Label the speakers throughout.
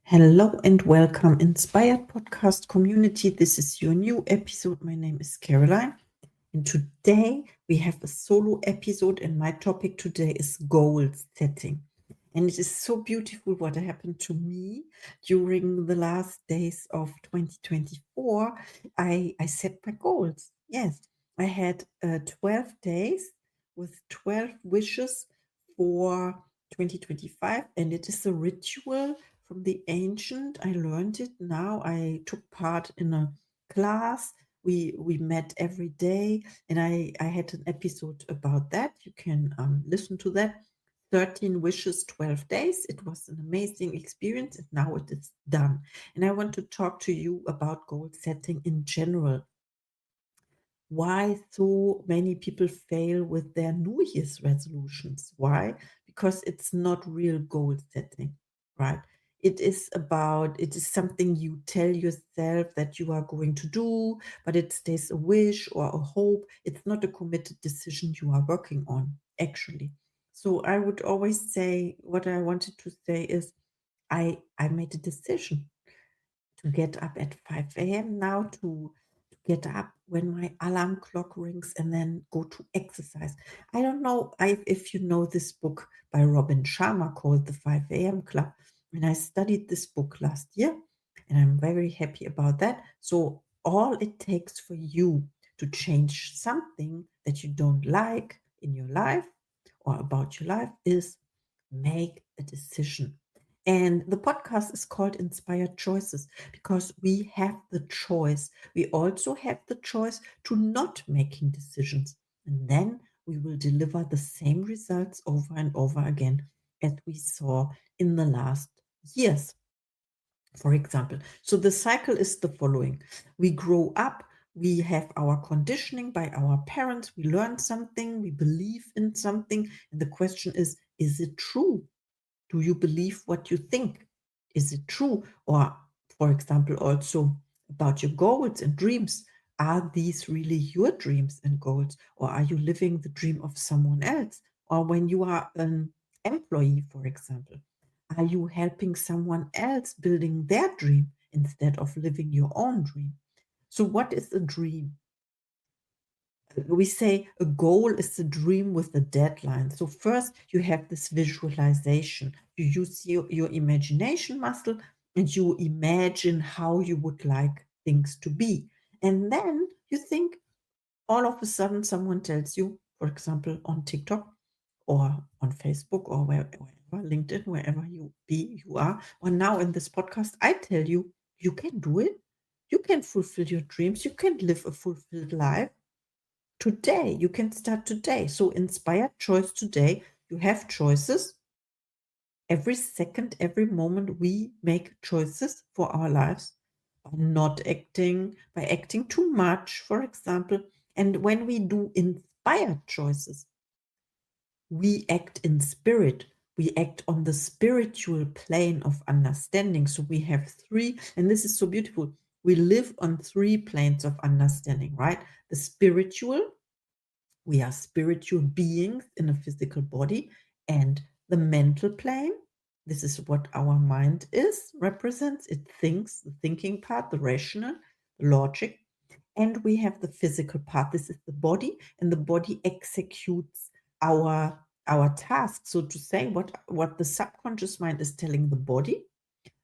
Speaker 1: Hello and welcome, Inspired Podcast community. This is your new episode. My name is Caroline, and today we have a solo episode, and my topic today is goal setting. And it is so beautiful what happened to me during the last days of 2024. I set my goals. Yes, I had 12 days with 12 wishes for 2025, and it is a ritual from the ancient. I learned it now. I took part in a class. We met every day, and I had an episode about that. You can listen to that. 13 wishes, 12 days. It was an amazing experience, and now it is done. And I want to talk to you about goal setting in general. Why so many people fail with their New Year's resolutions? Why? Because it's not real goal setting, right? It is something you tell yourself that you are going to do, but it stays a wish or a hope. It's not a committed decision you are working on, actually. So I would always say what I wanted to say is I made a decision to get up at 5 a.m. now, to get up when my alarm clock rings and then go to exercise. I don't know if you know this book by Robin Sharma called The 5 a.m. Club. And I studied this book last year, and I'm very happy about that. So all it takes for you to change something that you don't like in your life or about your life is make a decision. And the podcast is called Inspired Choices because we have the choice. We also have the choice to not making decisions. And then we will deliver the same results over and over again as we saw in the last years, for example. So the cycle is the following. We grow up, we have our conditioning by our parents, we learn something, we believe in something. And the question is it true? Do you believe what you think? Is it true? Or, for example, also about your goals and dreams. Are these really your dreams and goals? Or are you living the dream of someone else? Or when you are an employee, for example, are you helping someone else building their dream instead of living your own dream? So, what is a dream? We say a goal is a dream with a deadline. So first you have this visualization. You use your imagination muscle and you imagine how you would like things to be. And then you think all of a sudden someone tells you, for example, on TikTok or on Facebook or wherever, LinkedIn, wherever you are, or now in this podcast, I tell you, you can do it. You can fulfill your dreams. You can live a fulfilled life today. You can start today. So inspired choice today. You have choices every second, every moment. We make choices for our lives by not acting, by acting too much, for example. And when we do inspired choices, we act in spirit. We act on the spiritual plane of understanding. So we have three, and this is so beautiful. We live on three planes of understanding, right? The spiritual, we are spiritual beings in a physical body, and the mental plane. This is what our mind represents. It thinks, the thinking part, the rational, the logic. And we have the physical part. This is the body, and the body executes our task. So to say, what the subconscious mind is telling the body,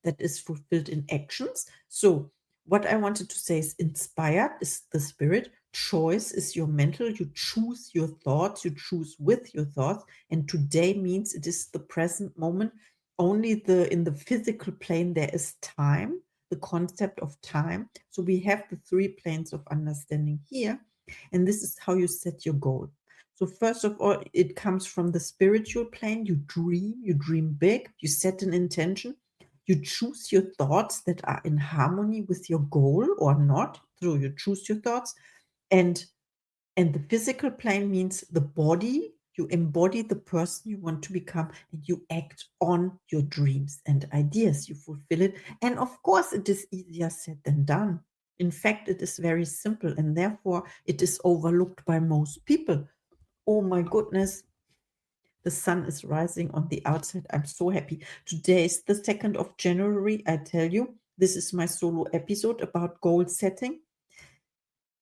Speaker 1: that is fulfilled in actions. So what I wanted to say is inspired is the spirit, choice is your mental. You choose your thoughts, you choose with your thoughts. And today means it is the present moment. Only in the physical plane there is time, the concept of time. So we have the three planes of understanding here, and this is how you set your goal. So first of all, it comes from the spiritual plane. You dream big, you set an intention, you choose your thoughts that are in harmony with your goal or not. So you choose your thoughts. And the physical plane means the body. You embody the person you want to become, and you act on your dreams and ideas. You fulfill it. And of course, it is easier said than done. In fact, it is very simple, and therefore it is overlooked by most people. Oh my goodness, The sun is rising on the outside. I'm so happy. Today is the 2nd of January. I tell you, this is my solo episode about goal setting.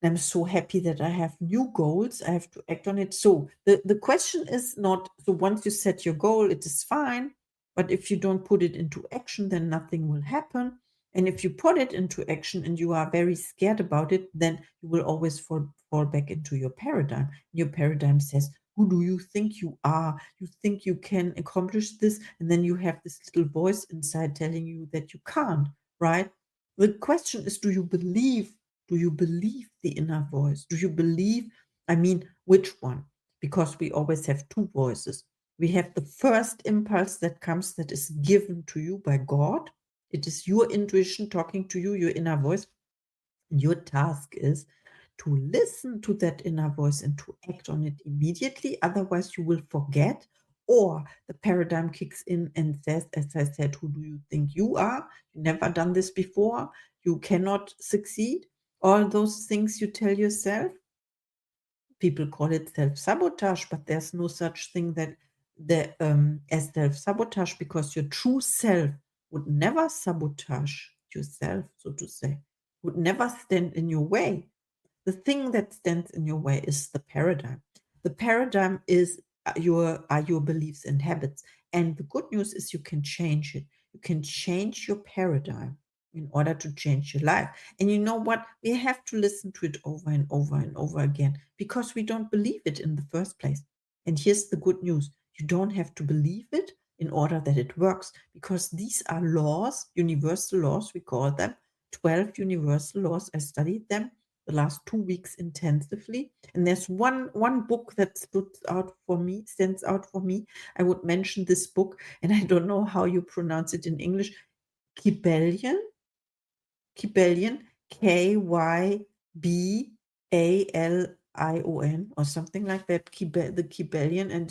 Speaker 1: I'm so happy that I have new goals. I have to act on it. So the question is not, so once you set your goal, it is fine. But if you don't put it into action, then nothing will happen. And if you put it into action and you are very scared about it, then you will always fall back into your paradigm. Your paradigm says, who do you think you are? You think you can accomplish this? And then you have this little voice inside telling you that you can't, right? The question is, do you believe the inner voice? Do you believe, I mean, which one? Because we always have two voices. We have the first impulse that comes, that is given to you by God. It is your intuition talking to you, your inner voice. And your task is to listen to that inner voice and to act on it immediately. Otherwise, you will forget, or the paradigm kicks in and says, as I said, who do you think you are? You never done this before. You cannot succeed. All those things you tell yourself. People call it self-sabotage, but there's no such thing as self-sabotage, because your true self would never sabotage yourself, so to say, would never stand in your way. The thing that stands in your way is the paradigm. The paradigm is your beliefs and habits. And the good news is you can change it. You can change your paradigm in order to change your life. And you know what? We have to listen to it over and over and over again because we don't believe it in the first place. And here's the good news. You don't have to believe it in order that it works, because these are laws, universal laws, we call them 12 universal laws. I studied them the last 2 weeks intensively. And there's one book that stands out for me. I would mention this book, and I don't know how you pronounce it in English. Kybalion, Kybalion, or something like that. The Kybalion, and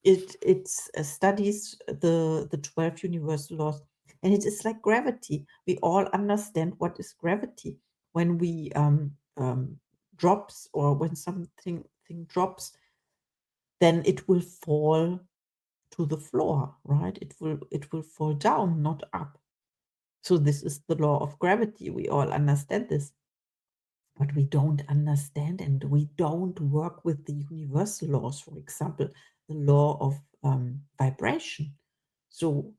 Speaker 1: it studies the 12 universal laws, and it is like gravity. We all understand what is gravity. When we drops, or when something drops, then it will fall to the floor, right? It will fall down, not up. So this is the law of gravity. We all understand this. But we don't understand, and we don't work with the universal laws. For example, the law of vibration. So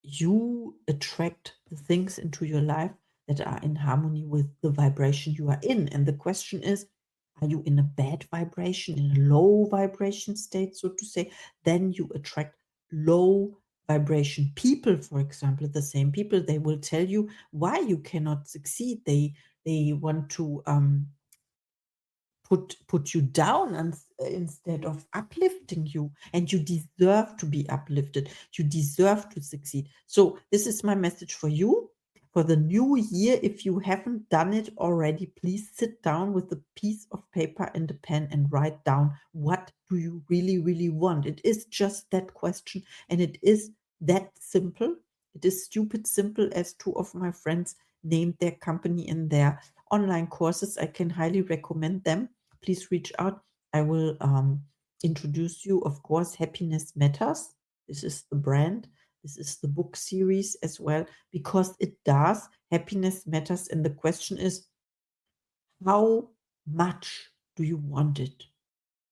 Speaker 1: you attract the things into your life that are in harmony with the vibration you are in. And the question is, are you in a bad vibration, in a low vibration state, so to say? Then you attract low vibration people. For example, the same people, they will tell you why you cannot succeed. They want to put you down, and instead of uplifting you. And you deserve to be uplifted. You deserve to succeed. So this is my message for you for the new year. If you haven't done it already, please sit down with a piece of paper and a pen and write down, what do you really, really want? It is just that question, and it is that simple. It is stupid simple, as two of my friends named their company in their online courses. I can highly recommend them. Please reach out. I will introduce you, of course, Happiness Matters. This is the brand. This is the book series as well, because it does. Happiness matters. And the question is, how much do you want it?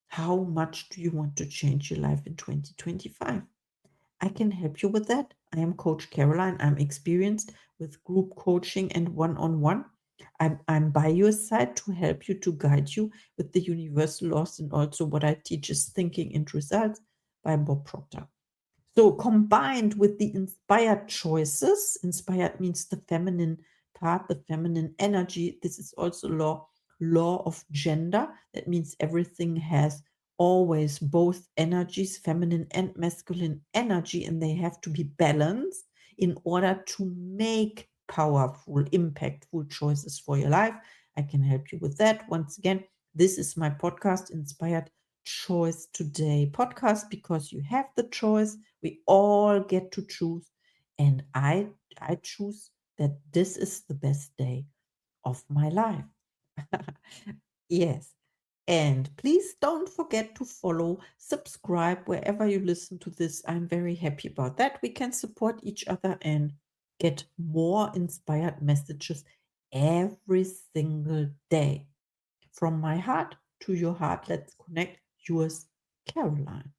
Speaker 1: How much do you want to change your life in 2025? I can help you with that. I am Coach Caroline. I'm experienced with group coaching and one-on-one. I'm by your side to help you, to guide you with the universal laws. And also what I teach is Thinking and Results by Bob Proctor. So combined with the inspired choices, inspired means the feminine part, the feminine energy. This is also law of gender. That means everything has always both energies, feminine and masculine energy, and they have to be balanced in order to make powerful, impactful choices for your life. I can help you with that. Once again, this is my podcast, Inspired Choice Today podcast, because you have the choice. We all get to choose, and I choose that this is the best day of my life. Yes. And please don't forget to follow, subscribe wherever you listen to this. I'm very happy about that. We can support each other and get more inspired messages every single day. From my heart to your heart, let's connect. Yours, Caroline.